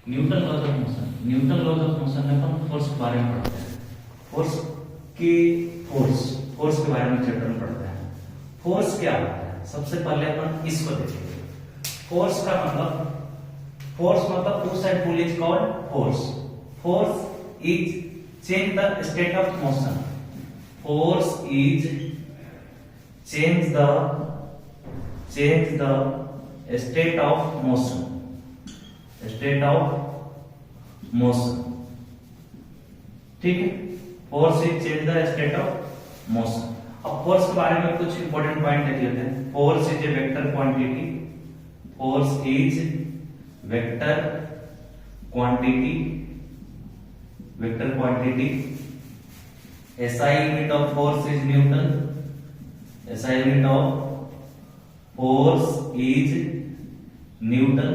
Newton laws of motion, Newton laws of motion में अपन force के बारे में पढ़ते हैं। फोर्स के बारे में चैप्टर में पढ़ते हैं। फोर्स क्या होता है, सबसे पहले अपन इसको देखेंगे। फोर्स का मतलब, फोर्स मतलब push and pull is called force. Force is change the state of motion. फोर्स इज change the state of motion, ठीक है। Force is change the state of motion. अब फोर्स के बारे में कुछ इंपॉर्टेंट पॉइंट देख लेते हैं। Force is a vector quantity, force is vector quantity, SI unit of force is newton, SI unit of force is newton,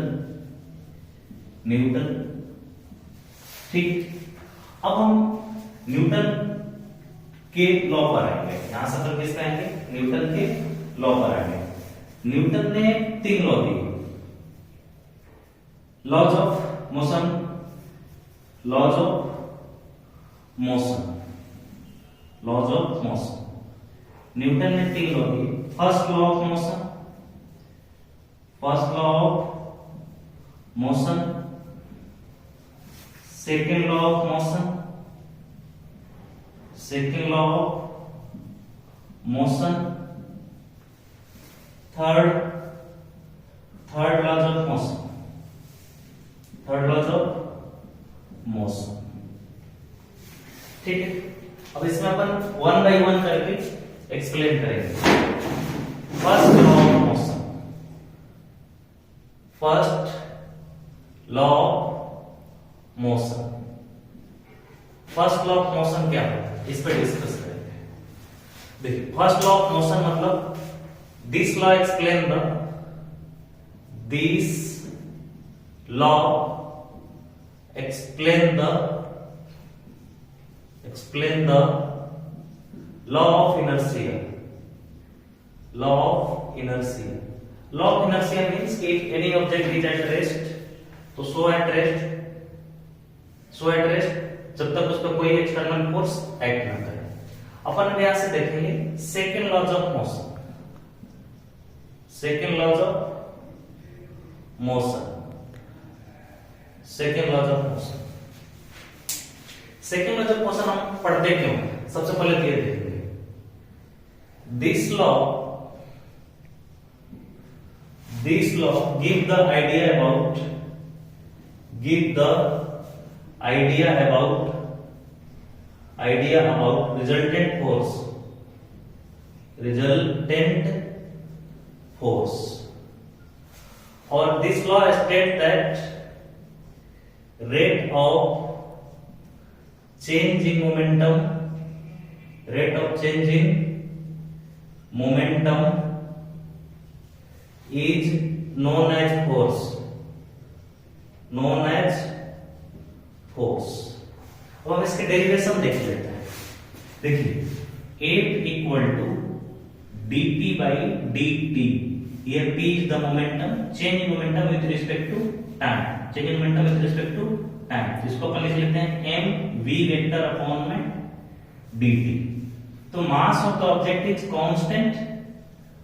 ठीक। अब हम न्यूटन के लॉ पर आएंगे। यहां से अपन किसका आएंगे, न्यूटन के लॉ पर आएंगे। न्यूटन ने 3 लॉ दिए, लॉज ऑफ मोशन, न्यूटन ने 3 लॉ दिए। First law of motion, second law of motion, third laws of motion, ठीक है। अब इसमें अपन 1 बाय 1 करके एक्सप्लेन करेंगे। First law of motion, first law of motion क्या है, इस पर डिस्कस करेंगे। देखिए, फर्स्ट लॉ ऑफ मोशन मतलब this law explain the law of inertia. Law of inertia means if any object is at rest, तो so at rest जब तक उस पर कोई एक्सटर्नल फोर्स एक्ट ना करे। अपन यहां से देखेंगे second laws of motion, second laws of motion, हम पढ़ते क्यों, सबसे पहले ये देखेंगे। This law give the idea about resultant force, और this law states that rate of change in momentum is known as force, अब हम इसके डेरिवेशन देख लेते हैं। देखिए, F equal to dp by dt, ये p is the momentum, change in momentum with respect to time, इसको अपन लिख लेते हैं mv वेक्टर अपॉन में dt। तो mass of the object is constant,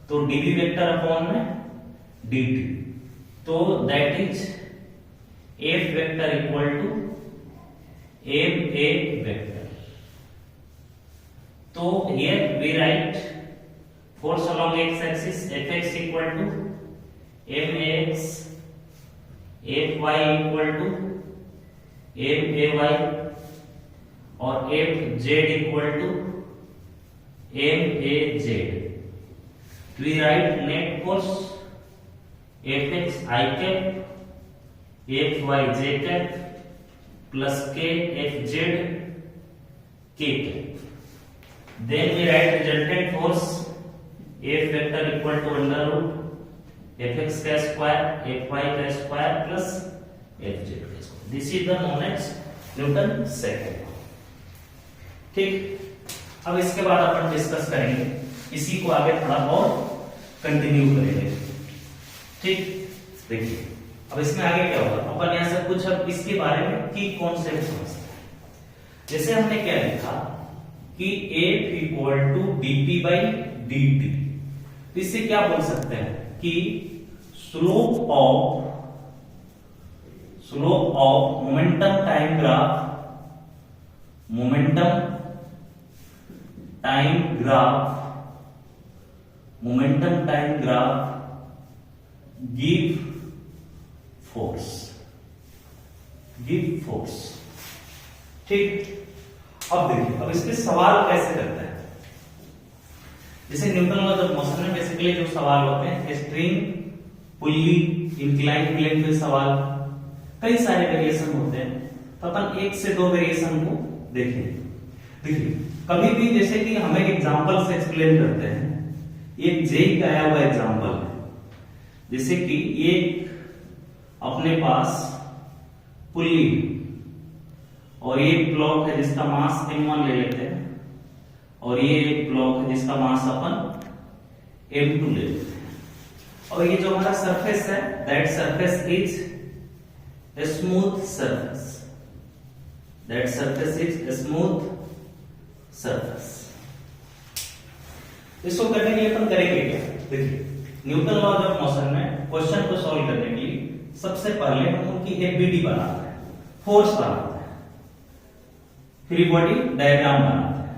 तो dv वेक्टर अपॉन में dt, तो that is f vector equal to ma vector. तो here we write force along x axis fx equal to max, fy equal to may, और fz equal to maz। We write net force fx I cap, fy j cap plus k fz k cap। Then we write resultant force F vector equal to under root fx का square, fy का square plus fz का square। This is the known as Newton second। ठीक, अब इसके बाद अपन discuss करेंगे, इसी को आगे थोड़ा और कंटिन्यू करेंगे। ठीक, देखिए अब इसमें आगे क्या होगा, अपन यहाँ से कुछ मतलब इसके बारे में की कॉन्सेप्ट समझते हैं। जैसे हमने क्या लिखा कि F equal to dp by dt, तो इससे क्या बोल सकते हैं कि slope of momentum time graph give force. ठीक, अब देखिए, अब इसके सवाल कैसे करते हैं। जैसे न्यूटन लॉ ऑफ मोशन में बेसिकली जो सवाल होते हैं, स्ट्रिंग, पुल्ली, इंक्लाइन प्लेन के सवाल, कई सारे वेरिएशन होते हैं। तो अपन एक से दो वेरिएशन को देखेंगे। देखिए, कभी भी जैसे कि हमें एग्जांपल से एक्सप्लेन करते हैं, एक जेई का आया हुआ एग्जांपल है। जैसे कि एक अपने पास पुल्ली और ये एक ब्लॉक है जिसका मास m1 ले लेते हैं, और ये एक ब्लॉक है जिसका मास अपन m2 ले लेते हैं, और ये जो हमारा सरफेस है, that surface is a smooth surface, that surface is a smooth surface। इसको करने के लिए अपन करेंगे क्या? देखिए, न्यूटन लॉ ऑफ मोशन में क्वेश्चन को सॉल्व करने के लिए सबसे पहले हम उनकी एबीडी बनाते हैं, फोर्स बनाते हैं, फ्री बॉडी डायग्राम बनाते हैं।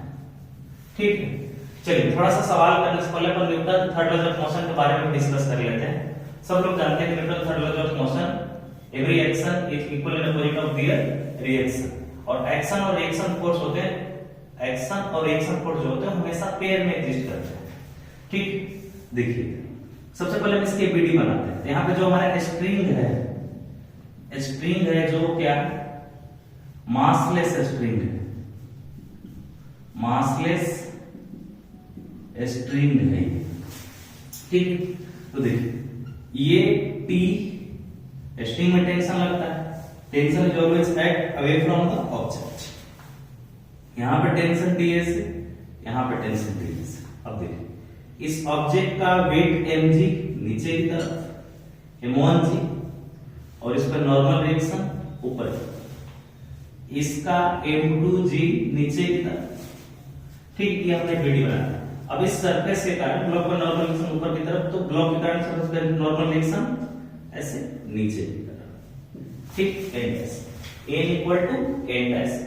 ठीक है, चलिए थोड़ा सा सवाल करने से पहले अपन Newton third law of motion के बारे में डिस्कस कर लेते हैं। सब लोग जानते हैं कि Newton third law of motion, every action is equal in opposite of their reaction, और एक्शन और रिएक्शन फोर्स होते हैं, एक्शन और रिएक्शन फोर्स जो होते हैं हमेशा पेयर में एग्जिस्ट करते हैं। ठीक, देखिए सबसे पहले हम इसकी एबीडी बनाते हैं। यहाँ पे जो हमारा स्ट्रिंग है जो क्या मासलेस स्ट्रिंग है, मासलेस स्ट्रिंग है। ठीक, तो देखिए ये टी, स्ट्रिंग में टेंशन लगता है, tension is always act away from the object. यहां पे टेंशन टीएस, यहां पे टेंशन टीएस। अब देखिए, इस ऑब्जेक्ट का वेट mg नीचे की तरफ, m1g, और इस पर नॉर्मल रिएक्शन ऊपर की, इसका m2g नीचे की तरफ। ठीक, ये हमने वीडियो बनाया। अब इस सरफेस के कारण ब्लॉक पर नॉर्मल रिएक्शन ऊपर की तरफ, तो ब्लॉक के कारण सरफेस पर नॉर्मल रिएक्शन ऐसे नीचे की तरफ। ठीक, n equal to n,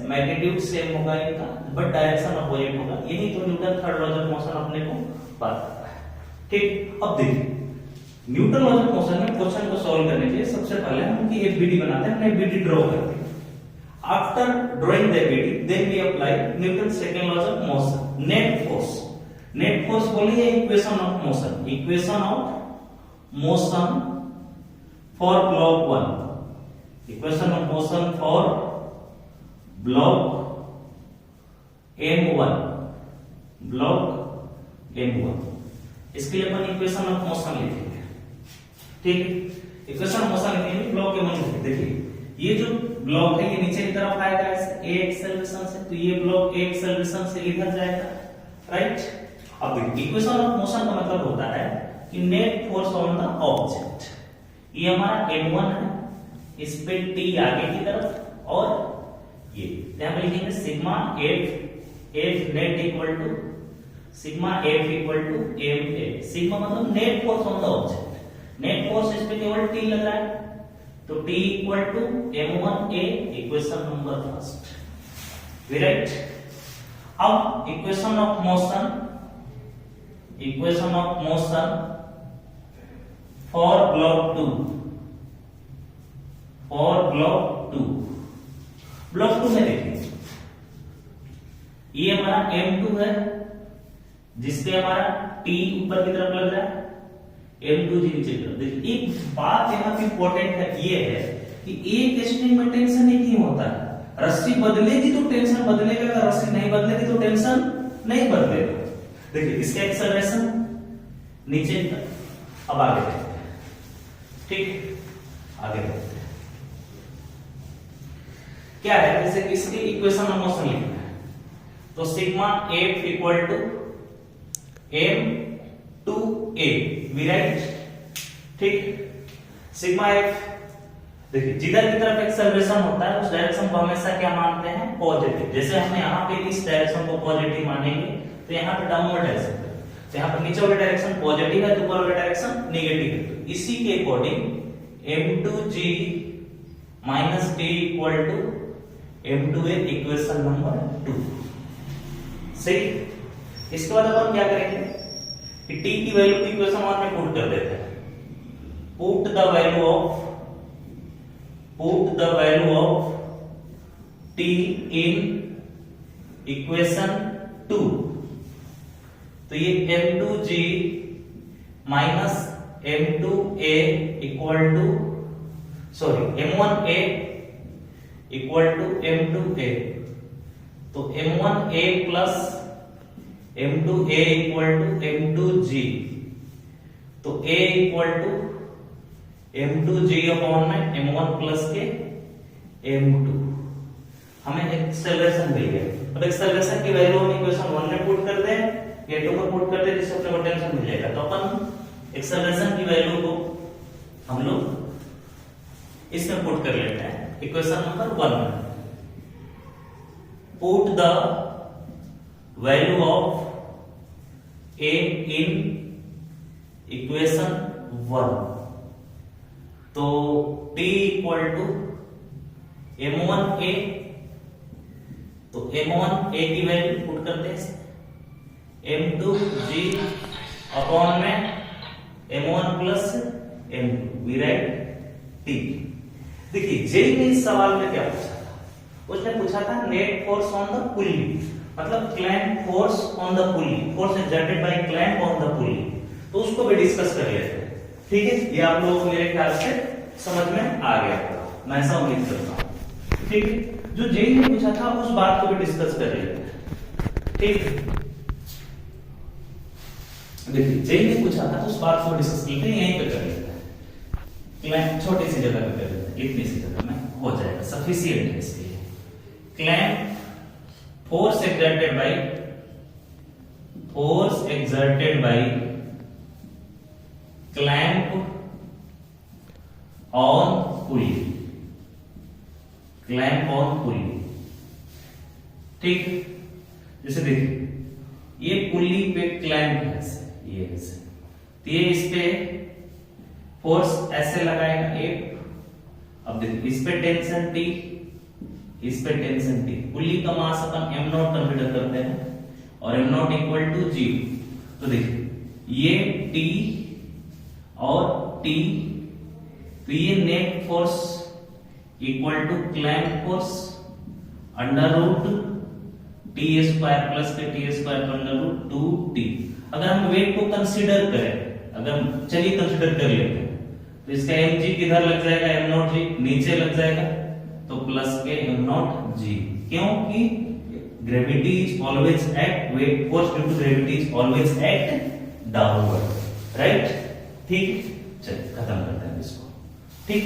magnitude same होगा इनका, बट डायरेक्शन अपोजिट होगा। यही तो Newton third law of motion अपने को बात करता है। ठीक, अब देखिए न्यूटन लॉ ऑफ मोशन में क्वेश्चन को सॉल्व करने के लिए सबसे पहले हम उनकी एबीडी बनाते हैं, हम एबीडी ड्रॉ करते हैं। After drawing the ABD, then we apply Newton second law of motion, net force बोलिए equation of motion for block 1, equation of motion for block m1, इसके लिए अपन इक्वेशन ऑफ मोशन लिखेंगे। ठीक, इक्वेशन ऑफ मोशन लिखेंगे block m1 लिखेंगे। देखिए ये जो ब्लॉक है ये नीचे की तरफ आएगा ऐसे a एक्सेलरेशन से, तो ये ब्लॉक a एक्सेलरेशन से इधर जाएगा, राइट। अब देखिए इक्वेशन ऑफ मोशन का मतलब होता है कि net force on the object, ये हमारा m1 है, इस पे t आगे की तरफ, और ये यहां पे लिखेंगे sigma f net equal to sigma f equal to ma। Sigma मतलब net force on the object, net force इस पे केवल t लग रहा है, तो t equal to m1a, equation number first, we write. अब equation of motion for block 2, block 2 में देखिए ये हमारा m2 है, जिसपे हमारा t ऊपर की तरफ लग रहा है, m2 जी नीचे की तरफ। देखिए एक बात यहाँ पे इंपॉर्टेंट है, ये है कि एक स्ट्रिंग में टेंशन एक ही होता है, रस्सी बदलेगी तो टेंशन बदलेगा, अगर रस्सी नहीं बदलेगी तो टेंशन नहीं बदलेगा। देखिए इसका एक्सेलरेशन नीचे की तरफ। अब आगे देखते हैं, ठीक, आगे बढ़ते हैं। क्या है, जैसे कि इसकी इक्वेशन ऑफ मोशन लिखना है, तो sigma f equal to m2a, we write. ठीक, सिग्मा f देखिए जिधर की तरफ एक्सेलरेशन होता है उस डायरेक्शन को हमेशा क्या मानते हैं, पॉजिटिव। जैसे हमने यहाँ पे इस डायरेक्शन को पॉजिटिव मानेंगे तो यहाँ पे डाउनवर्ड डायरेक्शन है, तो यहाँ पर नीचे वाला डायरेक्शन पॉजिटिव है तो ऊपर वाला डायरेक्शन नेगेटिव है। तो इसी के according m2g minus t equal to m2a equation number 2। सही। इसके बाद अपन क्या करेंगे कि t की वैल्यू को इक्वेशन 1 में पुट कर देते हैं। Put the value of t in equation 2। तो ये m2g minus m2a equal to m1a equal to m2a, तो m1a plus m2a equal to m2g, तो a equal to m2g upon में m1 प्लस के m2। हमें एक्सेलरेशन मिल गया। अब acceleration की वैल्यू हम इक्वेशन 1 में पुट कर दें या 2 में पुट कर दें, जिससे अपने को टेंशन मिल जाएगा। तो अपन एक्सेलरेशन की वैल्यू को हम लोग इसमें पुट कर लेते हैं इक्वेशन नंबर 1 में। Put the value of a in equation 1, तो t इक्वल टू m1a, तो m1a की वैल्यू पुट करते हैं m2g अपॉन में m1 plus m2, we write t। देखिए जेई ने इस सवाल में क्या पूछा था, उसने पूछा था net force on the pulley, मतलब clamp force on the pulley, force exerted by clamp on the pulley. तो उसको भी डिस्कस कर लेते हैं। ठीक है, ये आप लोगों को मेरे ख्याल से समझ में आ गया होगा, मैं ऐसा उम्मीद करता हूं। ठीक है, जो जेई ने पूछा था उस बात को भी डिस्कस कर लेते हैं। ठीक है, देखिए जेई ने पूछा था उस बात को डिस्कस करते हैं, यहीं पे कर लेते हैं। क्लैंप छोटी सी जगह पे कर लेते हैं, इतनी सी जगह में हो जाएगा, सफिशिएंट है इसके लिए। Clamp force exerted by clamp on pulley, clamp on pulley। ठीक, जैसे देखिए ये पुल्ली पे क्लैंप है, ये ऐसे, तो ये इस पे फोर्स ऐसे लगाएगा एक। अब देखिए इस पे टेंशन T, इस पे टेंशन T, पुल्ली का मास अपन m0 कंसीडर करते हैं और m0 इक्वल टू 0। तो देखिए ये T और T, तो ये net force equal to clamp force under root T square plus के T square under root 2t। अगर हम वेट को कंसीडर करें, अगर चलिए कंसीडर कर लेते हैं, तो इसका mg किधर लग जाएगा, m0g नीचे लग जाएगा, तो प्लस के m0g, क्योंकि gravity is always act, weight force due to gravity is always act downward, right. ठीक, चलिए खत्म करते हैं इसको। ठीक।